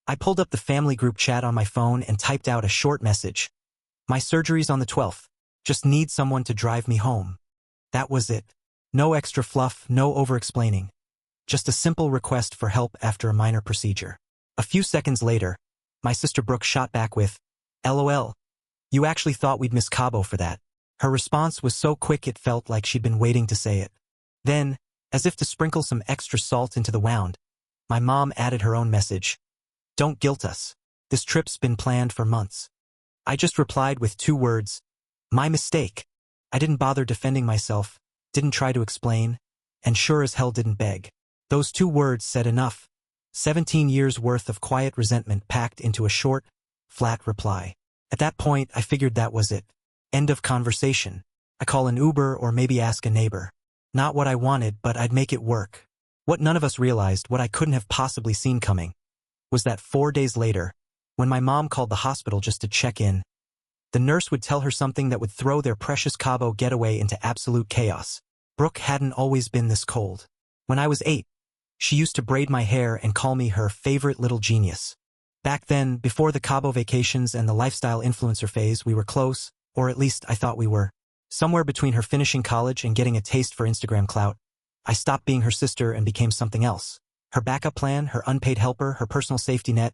I pulled up the family group chat on my phone and typed out a short message. My surgery's on the 12th. Just need someone to drive me home. That was it. No extra fluff, no over-explaining. Just a simple request for help after a minor procedure. A few seconds later, my sister Brooke shot back with, "LOL. You actually thought we'd miss Cabo for that." Her response was so quick it felt like she'd been waiting to say it. Then, as if to sprinkle some extra salt into the wound, my mom added her own message. "Don't guilt us. This trip's been planned for months." I just replied with 2 words, "My mistake." I didn't bother defending myself, didn't try to explain, and sure as hell didn't beg. Those 2 words said enough. 17 years worth of quiet resentment packed into a short, flat reply. At that point, I figured that was it. End of conversation. I call an Uber or maybe ask a neighbor. Not what I wanted, but I'd make it work. What none of us realized, what I couldn't have possibly seen coming, was that 4 days later, when my mom called the hospital just to check in, the nurse would tell her something that would throw their precious Cabo getaway into absolute chaos. Brooke hadn't always been this cold. When I was 8, she used to braid my hair and call me her favorite little genius. Back then, before the Cabo vacations and the lifestyle influencer phase, we were close, or at least I thought we were. Somewhere between her finishing college and getting a taste for Instagram clout, I stopped being her sister and became something else. Her backup plan, her unpaid helper, her personal safety net,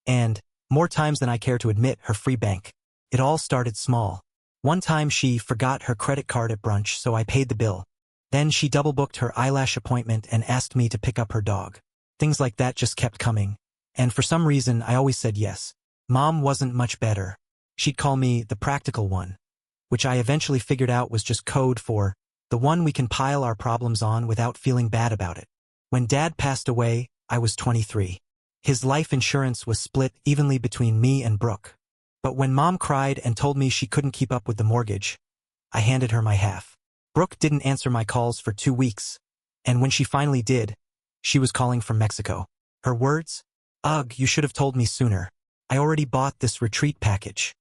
and, more times than I care to admit, her free bank. It all started small. One time she forgot her credit card at brunch, so I paid the bill. Then she double-booked her eyelash appointment and asked me to pick up her dog. Things like that just kept coming. And for some reason, I always said yes. Mom wasn't much better. She'd call me the practical one, which I eventually figured out was just code for the one we can pile our problems on without feeling bad about it. When Dad passed away, I was 23. His life insurance was split evenly between me and Brooke. But when Mom cried and told me she couldn't keep up with the mortgage, I handed her my half. Brooke didn't answer my calls for 2 weeks, and when she finally did, she was calling from Mexico. Her words? "Ugh, you should have told me sooner. I already bought this retreat package.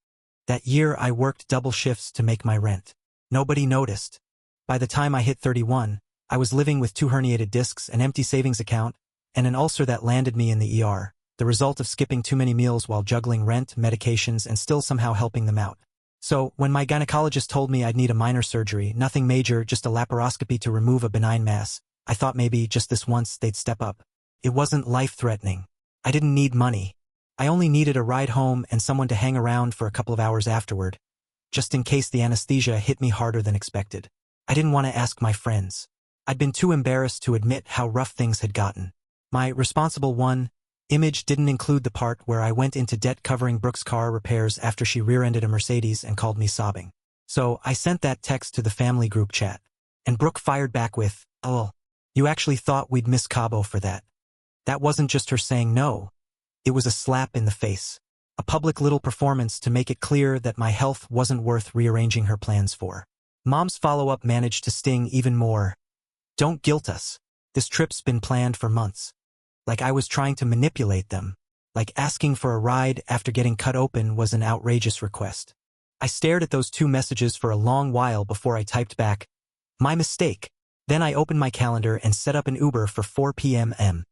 That year I worked double shifts to make my rent. Nobody noticed. By the time I hit 31, I was living with 2 herniated discs, an empty savings account, and an ulcer that landed me in the ER, the result of skipping too many meals while juggling rent, medications, and still somehow helping them out. So, when my gynecologist told me I'd need a minor surgery, nothing major, just a laparoscopy to remove a benign mass, I thought maybe just this once they'd step up. It wasn't life-threatening. I didn't need money. I only needed a ride home and someone to hang around for a couple of hours afterward, just in case the anesthesia hit me harder than expected. I didn't want to ask my friends. I'd been too embarrassed to admit how rough things had gotten. My responsible one image didn't include the part where I went into debt covering Brooke's car repairs after she rear-ended a Mercedes and called me sobbing. So I sent that text to the family group chat, and Brooke fired back with, "Oh, you actually thought we'd miss Cabo for that." That wasn't just her saying no. It was a slap in the face. A public little performance to make it clear that my health wasn't worth rearranging her plans for. Mom's follow-up managed to sting even more. "Don't guilt us. This trip's been planned for months." Like I was trying to manipulate them. Like asking for a ride after getting cut open was an outrageous request. I stared at those 2 messages for a long while before I typed back, "My mistake." Then I opened my calendar and set up an Uber for 4 p.m.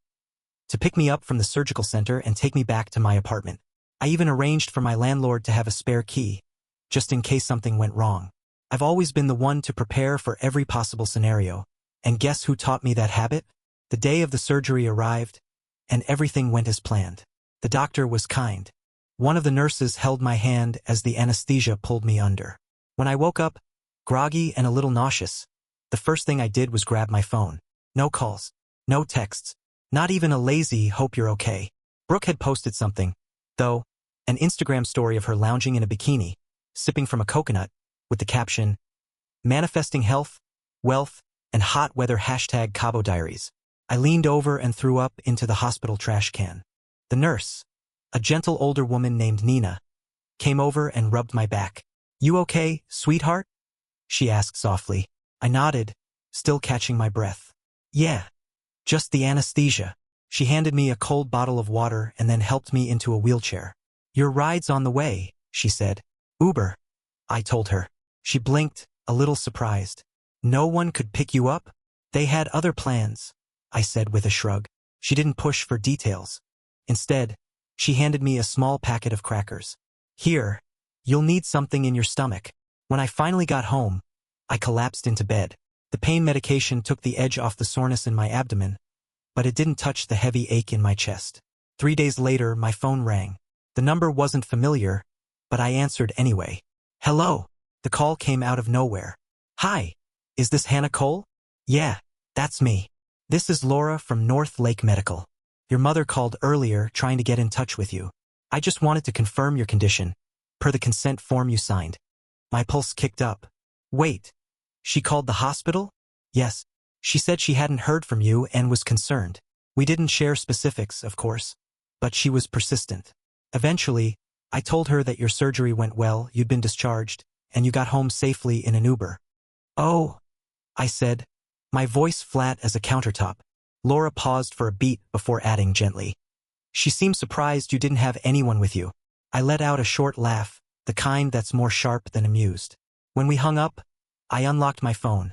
to pick me up from the surgical center and take me back to my apartment. I even arranged for my landlord to have a spare key, just in case something went wrong. I've always been the one to prepare for every possible scenario. And guess who taught me that habit? The day of the surgery arrived, and everything went as planned. The doctor was kind. One of the nurses held my hand as the anesthesia pulled me under. When I woke up, groggy and a little nauseous, the first thing I did was grab my phone. No calls, no texts, not even a lazy "hope you're okay." Brooke had posted something, though, an Instagram story of her lounging in a bikini, sipping from a coconut, with the caption, "Manifesting health, wealth, and hot weather #Cabo Diaries." I leaned over and threw up into the hospital trash can. The nurse, a gentle older woman named Nina, came over and rubbed my back. "You okay, sweetheart?" she asked softly. I nodded, still catching my breath. "Yeah, just the anesthesia." She handed me a cold bottle of water and then helped me into a wheelchair. "Your ride's on the way," she said. "Uber," I told her. She blinked, a little surprised. "No one could pick you up?" "They had other plans," I said with a shrug. She didn't push for details. Instead, She handed me a small packet of crackers. Here, you'll need something in your stomach. When I finally got home, I collapsed into bed. The pain medication took the edge off the soreness in my abdomen, but it didn't touch the heavy ache in my chest. 3 days later, my phone rang. The number wasn't familiar, but I answered anyway. Hello. The call came out of nowhere. Hi. Is this Hannah Cole? Yeah, that's me. This is Laura from North Lake Medical. Your mother called earlier trying to get in touch with you. I just wanted to confirm your condition, per the consent form you signed. My pulse kicked up. Wait. She called the hospital? Yes. She said she hadn't heard from you and was concerned. We didn't share specifics, of course, but she was persistent. Eventually, I told her that your surgery went well, you'd been discharged, and you got home safely in an Uber. Oh, I said, my voice flat as a countertop. Laura paused for a beat before adding gently. She seemed surprised you didn't have anyone with you. I let out a short laugh, the kind that's more sharp than amused. When we hung up, I unlocked my phone.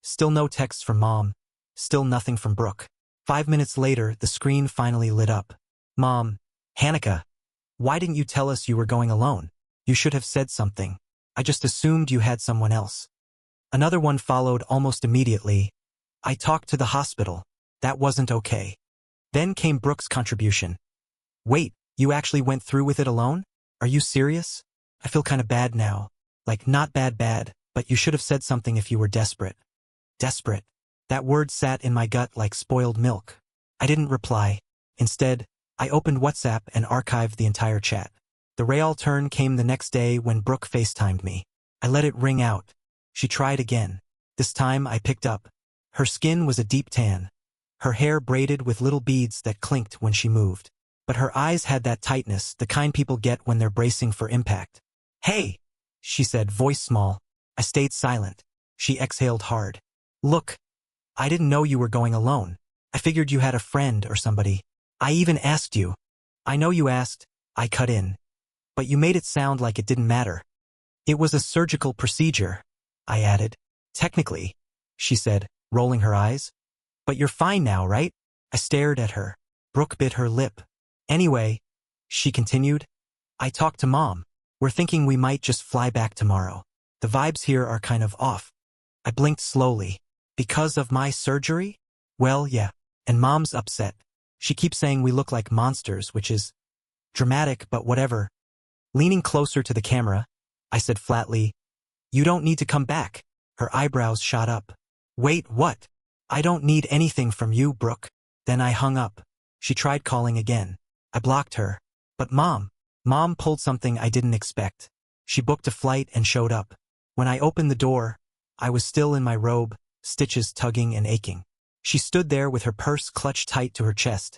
Still no texts from Mom. Still nothing from Brooke. 5 minutes later, the screen finally lit up. Mom, Hannah, why didn't you tell us you were going alone? You should have said something. I just assumed you had someone else. Another one followed almost immediately. I talked to the hospital. That wasn't okay. Then came Brooke's contribution. Wait, you actually went through with it alone? Are you serious? I feel kind of bad now. Like, not bad, but you should have said something if you were desperate. Desperate. That word sat in my gut like spoiled milk. I didn't reply. Instead, I opened WhatsApp and archived the entire chat. The real turn came the next day when Brooke FaceTimed me. I let it ring out. She tried again. This time I picked up. Her skin was a deep tan. Her hair braided with little beads that clinked when she moved. But her eyes had that tightness, the kind people get when they're bracing for impact. Hey, she said, voice small. I stayed silent. She exhaled hard. Look, I didn't know you were going alone. I figured you had a friend or somebody. I even asked you. I know you asked, I cut in. But you made it sound like it didn't matter. It was a surgical procedure, I added. Technically, she said, rolling her eyes. But you're fine now, right? I stared at her. Brooke bit her lip. Anyway, she continued, I talked to Mom. We're thinking we might just fly back tomorrow. The vibes here are kind of off. I blinked slowly. Because of my surgery? Well, yeah. And Mom's upset. She keeps saying we look like monsters, which is dramatic, but whatever. Leaning closer to the camera, I said flatly, you don't need to come back. Her eyebrows shot up. Wait, what? I don't need anything from you, Brooke. Then I hung up. She tried calling again. I blocked her. But Mom pulled something I didn't expect. She booked a flight and showed up. When I opened the door, I was still in my robe, stitches tugging and aching. She stood there with her purse clutched tight to her chest,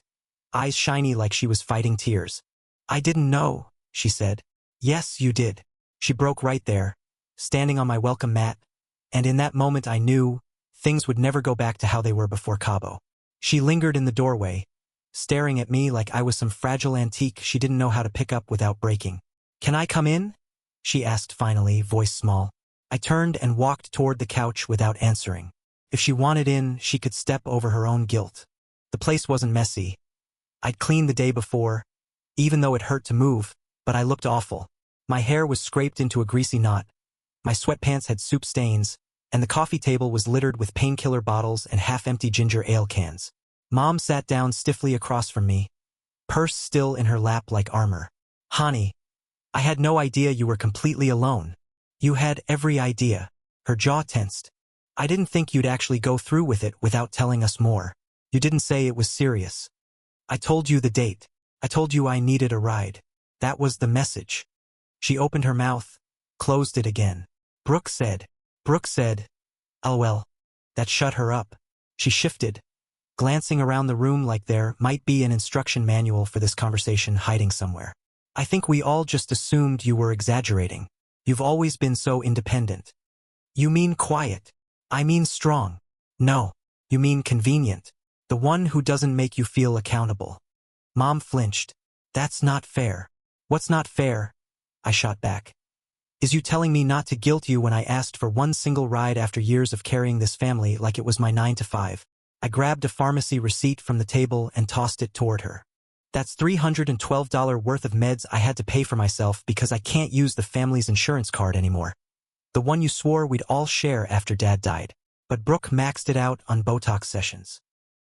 eyes shiny like she was fighting tears. I didn't know, she said. Yes, you did. She broke right there, standing on my welcome mat, and in that moment I knew things would never go back to how they were before Cabo. She lingered in the doorway, staring at me like I was some fragile antique she didn't know how to pick up without breaking. Can I come in? She asked finally, voice small. I turned and walked toward the couch without answering. If she wanted in, she could step over her own guilt. The place wasn't messy. I'd cleaned the day before, even though it hurt to move, but I looked awful. My hair was scraped into a greasy knot. My sweatpants had soup stains, and the coffee table was littered with painkiller bottles and half-empty ginger ale cans. Mom sat down stiffly across from me, purse still in her lap like armor. Honey, I had no idea you were completely alone. You had every idea. Her jaw tensed. I didn't think you'd actually go through with it without telling us more. You didn't say it was serious. I told you the date. I told you I needed a ride. That was the message. She opened her mouth, closed it again. Brooke said, oh well. That shut her up. She shifted, glancing around the room like there might be an instruction manual for this conversation hiding somewhere. I think we all just assumed you were exaggerating. You've always been so independent. You mean quiet. I mean strong. No, you mean convenient. The one who doesn't make you feel accountable. Mom flinched. That's not fair. What's not fair? I shot back. Is you telling me not to guilt you when I asked for one single ride after years of carrying this family like it was my 9 to 5. I grabbed a pharmacy receipt from the table and tossed it toward her. That's $312 worth of meds I had to pay for myself because I can't use the family's insurance card anymore. The one you swore we'd all share after Dad died. But Brooke maxed it out on Botox sessions.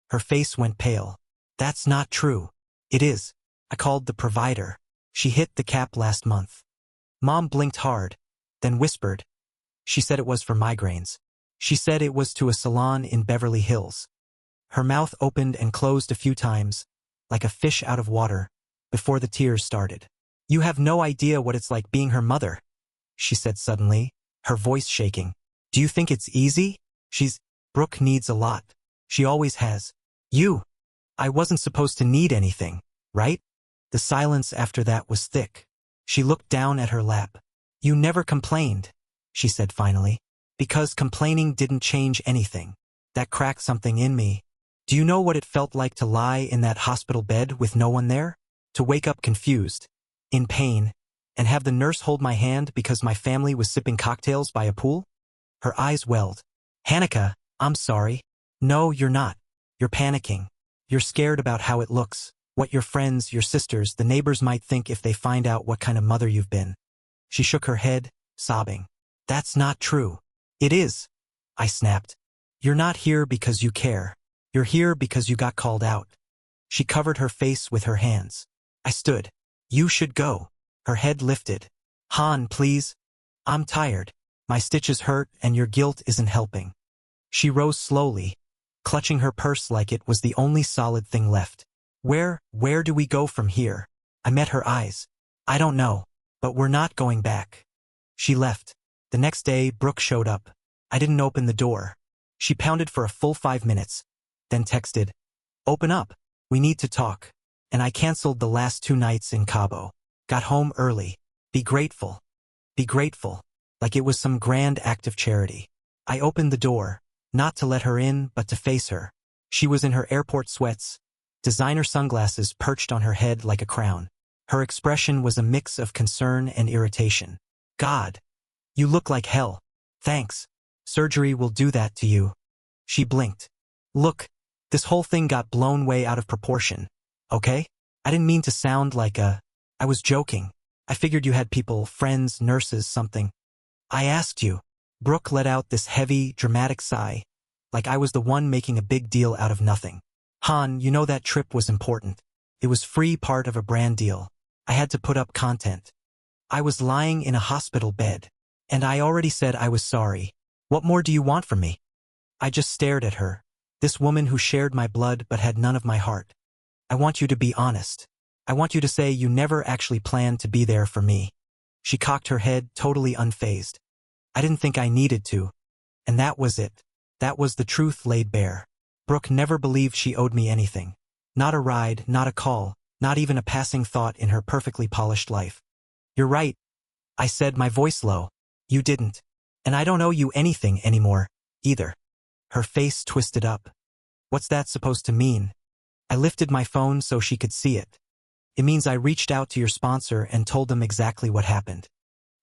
Her face went pale. That's not true. It is. I called the provider. She hit the cap last month. Mom blinked hard, then whispered. She said it was for migraines. She said it was to a salon in Beverly Hills. Her mouth opened and closed a few times, like a fish out of water, before the tears started. You have no idea what it's like being her mother, she said suddenly, her voice shaking. Do you think it's easy? Brooke needs a lot. She always has. I wasn't supposed to need anything, right? The silence after that was thick. She looked down at her lap. You never complained, she said finally. Because complaining didn't change anything. That cracked something in me. Do you know what it felt like to lie in that hospital bed with no one there? To wake up confused, in pain, and have the nurse hold my hand because my family was sipping cocktails by a pool? Her eyes welled. Hanukkah, I'm sorry. No, you're not. You're panicking. You're scared about how it looks, what your friends, your sisters, the neighbors might think if they find out what kind of mother you've been. She shook her head, sobbing. That's not true. It is, I snapped. You're not here because you care. You're here because you got called out. She covered her face with her hands. I stood. You should go. Her head lifted. Han, please. I'm tired. My stitches hurt and your guilt isn't helping. She rose slowly, clutching her purse like it was the only solid thing left. Where do we go from here? I met her eyes. I don't know, but we're not going back. She left. The next day, Brooke showed up. I didn't open the door. She pounded for a full 5 minutes, then texted, Open up. We need to talk. And I canceled the last 2 nights in Cabo. Got home early. Be grateful. Be grateful. Like it was some grand act of charity. I opened the door, not to let her in, but to face her. She was in her airport sweats, designer sunglasses perched on her head like a crown. Her expression was a mix of concern and irritation. God, you look like hell. Thanks. Surgery will do that to you. She blinked. Look, this whole thing got blown way out of proportion. Okay? I didn't mean to sound like I was joking. I figured you had people, friends, nurses, something. I asked you. Brooke let out this heavy, dramatic sigh, like I was the one making a big deal out of nothing. Han, you know that trip was important. It was free part of a brand deal. I had to put up content. I was lying in a hospital bed. And I already said I was sorry. What more do you want from me? I just stared at her. This woman who shared my blood but had none of my heart. I want you to be honest. I want you to say you never actually planned to be there for me. She cocked her head, totally unfazed. I didn't think I needed to. And that was it. That was the truth laid bare. Brooke never believed she owed me anything. Not a ride, not a call, not even a passing thought in her perfectly polished life. You're right, I said, my voice low. You didn't. And I don't owe you anything anymore, either. Her face twisted up. What's that supposed to mean? I lifted my phone so she could see it. It means I reached out to your sponsor and told them exactly what happened.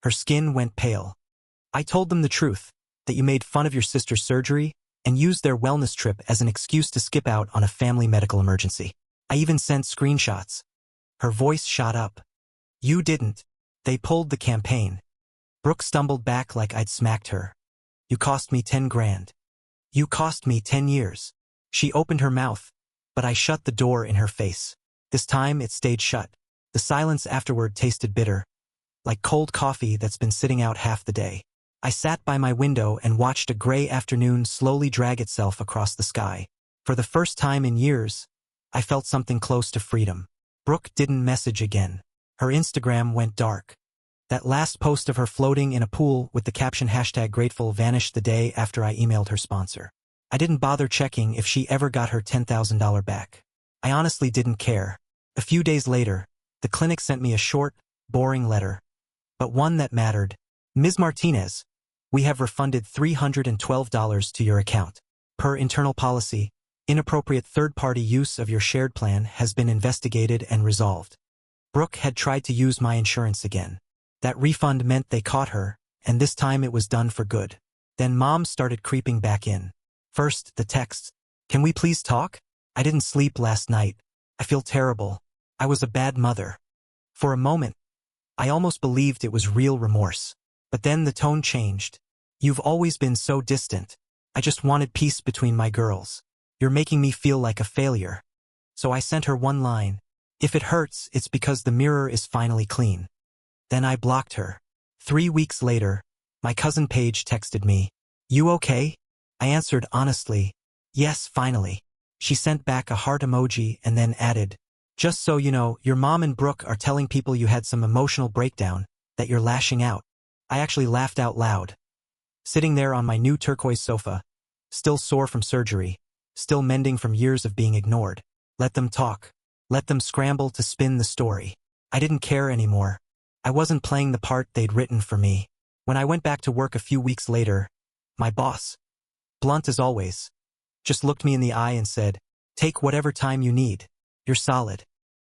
Her skin went pale. I told them the truth, that you made fun of your sister's surgery and used their wellness trip as an excuse to skip out on a family medical emergency. I even sent screenshots. Her voice shot up. You didn't. They pulled the campaign. Brooke stumbled back like I'd smacked her. You cost me 10 grand. You cost me 10 years. She opened her mouth, but I shut the door in her face. This time it stayed shut. The silence afterward tasted bitter, like cold coffee that's been sitting out half the day. I sat by my window and watched a gray afternoon slowly drag itself across the sky. For the first time in years, I felt something close to freedom. Brooke didn't message again. Her Instagram went dark. That last post of her floating in a pool with the caption #grateful vanished the day after I emailed her sponsor. I didn't bother checking if she ever got her $10,000 back. I honestly didn't care. A few days later, the clinic sent me a short, boring letter, but one that mattered. Ms. Martinez, we have refunded $312 to your account. Per internal policy, inappropriate third-party use of your shared plan has been investigated and resolved. Brooke had tried to use my insurance again. That refund meant they caught her, and this time it was done for good. Then Mom started creeping back in. First, the texts. Can we please talk? I didn't sleep last night. I feel terrible. I was a bad mother. For a moment, I almost believed it was real remorse. But then the tone changed. You've always been so distant. I just wanted peace between my girls. You're making me feel like a failure. So I sent her one line. If it hurts, it's because the mirror is finally clean. Then I blocked her. 3 weeks later, my cousin Paige texted me. You okay? I answered honestly. Yes, finally. She sent back a heart emoji and then added, just so you know, your mom and Brooke are telling people you had some emotional breakdown, that you're lashing out. I actually laughed out loud. Sitting there on my new turquoise sofa, still sore from surgery, still mending from years of being ignored. Let them talk. Let them scramble to spin the story. I didn't care anymore. I wasn't playing the part they'd written for me. When I went back to work a few weeks later, my boss, blunt as always, just looked me in the eye and said, take whatever time you need. You're solid.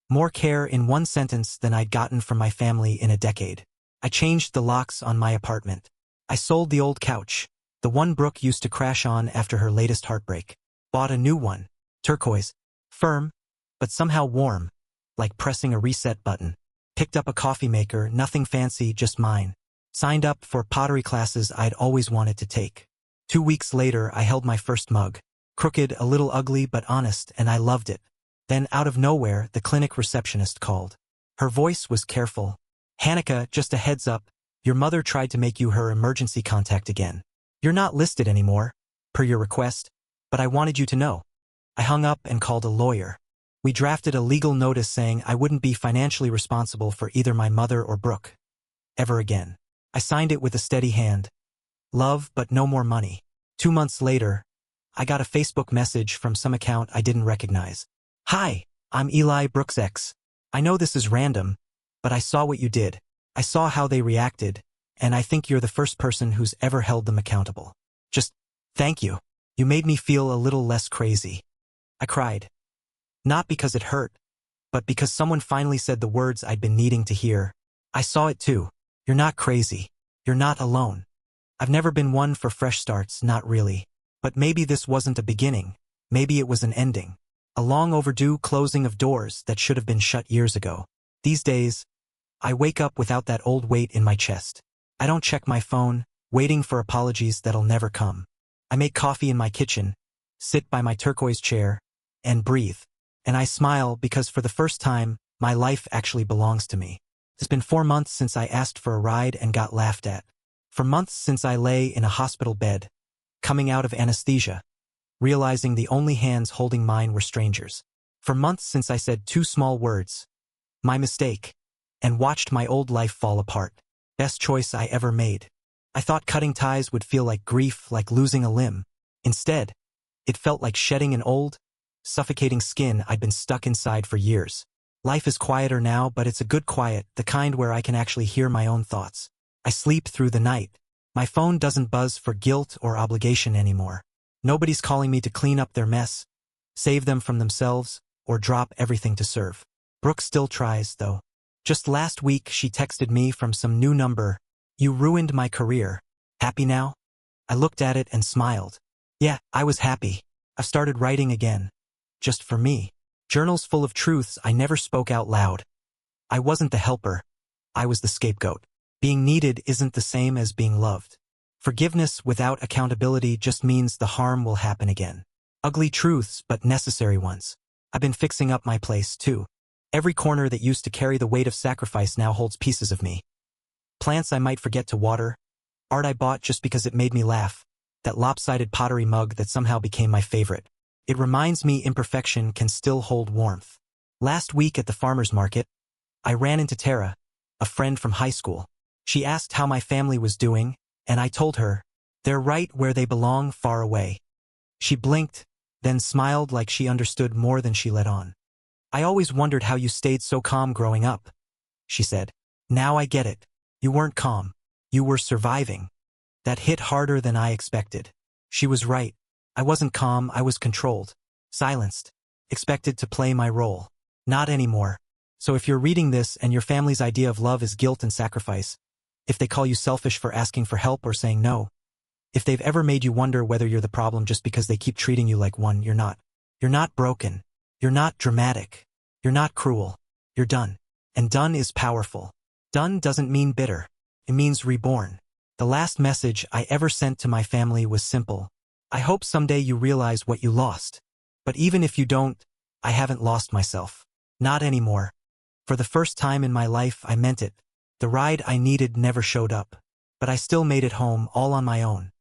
More care in one sentence than I'd gotten from my family in a decade. I changed the locks on my apartment. I sold the old couch, the one Brooke used to crash on after her latest heartbreak. Bought a new one, turquoise, firm, but somehow warm, like pressing a reset button. Picked up a coffee maker, nothing fancy, just mine. Signed up for pottery classes I'd always wanted to take. 2 weeks later, I held my first mug. Crooked, a little ugly, but honest, and I loved it. Then, out of nowhere, the clinic receptionist called. Her voice was careful. Hanukkah, just a heads up, your mother tried to make you her emergency contact again. You're not listed anymore, per your request, but I wanted you to know. I hung up and called a lawyer. We drafted a legal notice saying I wouldn't be financially responsible for either my mother or Brooke. Ever again. I signed it with a steady hand. Love, but no more money. 2 months later, I got a Facebook message from some account I didn't recognize. Hi, I'm Eli, Brooke's ex. I know this is random, but I saw what you did. I saw how they reacted, and I think you're the first person who's ever held them accountable. Just, thank you. You made me feel a little less crazy. I cried. Not because it hurt, but because someone finally said the words I'd been needing to hear. I saw it too. You're not crazy. You're not alone. I've never been one for fresh starts, not really. But maybe this wasn't a beginning. Maybe it was an ending. A long overdue closing of doors that should have been shut years ago. These days, I wake up without that old weight in my chest. I don't check my phone, waiting for apologies that'll never come. I make coffee in my kitchen, sit by my turquoise chair, and breathe. And I smile because for the first time, my life actually belongs to me. It's been 4 months since I asked for a ride and got laughed at. For months since I lay in a hospital bed, coming out of anesthesia, realizing the only hands holding mine were strangers. For months since I said 2 small words, my mistake, and watched my old life fall apart. Best choice I ever made. I thought cutting ties would feel like grief, like losing a limb. Instead, it felt like shedding an old, suffocating skin I'd been stuck inside for years. Life is quieter now, but it's a good quiet, the kind where I can actually hear my own thoughts. I sleep through the night. My phone doesn't buzz for guilt or obligation anymore. Nobody's calling me to clean up their mess, save them from themselves, or drop everything to serve. Brooke still tries, though. Just last week, she texted me from some new number. You ruined my career. Happy now? I looked at it and smiled. Yeah, I was happy. I've started writing again. Just for me. Journals full of truths I never spoke out loud. I wasn't the helper. I was the scapegoat. Being needed isn't the same as being loved. Forgiveness without accountability just means the harm will happen again. Ugly truths, but necessary ones. I've been fixing up my place, too. Every corner that used to carry the weight of sacrifice now holds pieces of me. Plants I might forget to water. Art I bought just because it made me laugh. That lopsided pottery mug that somehow became my favorite. It reminds me imperfection can still hold warmth. Last week at the farmer's market, I ran into Tara, a friend from high school. She asked how my family was doing, and I told her, they're right where they belong, far away. She blinked, then smiled like she understood more than she let on. I always wondered how you stayed so calm growing up, she said. Now I get it. You weren't calm. You were surviving. That hit harder than I expected. She was right. I wasn't calm, I was controlled. Silenced. Expected to play my role. Not anymore. So if you're reading this and your family's idea of love is guilt and sacrifice, if they call you selfish for asking for help or saying no, if they've ever made you wonder whether you're the problem just because they keep treating you like one, you're not. You're not broken. You're not dramatic. You're not cruel. You're done. And done is powerful. Done doesn't mean bitter. It means reborn. The last message I ever sent to my family was simple. I hope someday you realize what you lost. But even if you don't, I haven't lost myself. Not anymore. For the first time in my life, I meant it. The ride I needed never showed up. But I still made it home all on my own.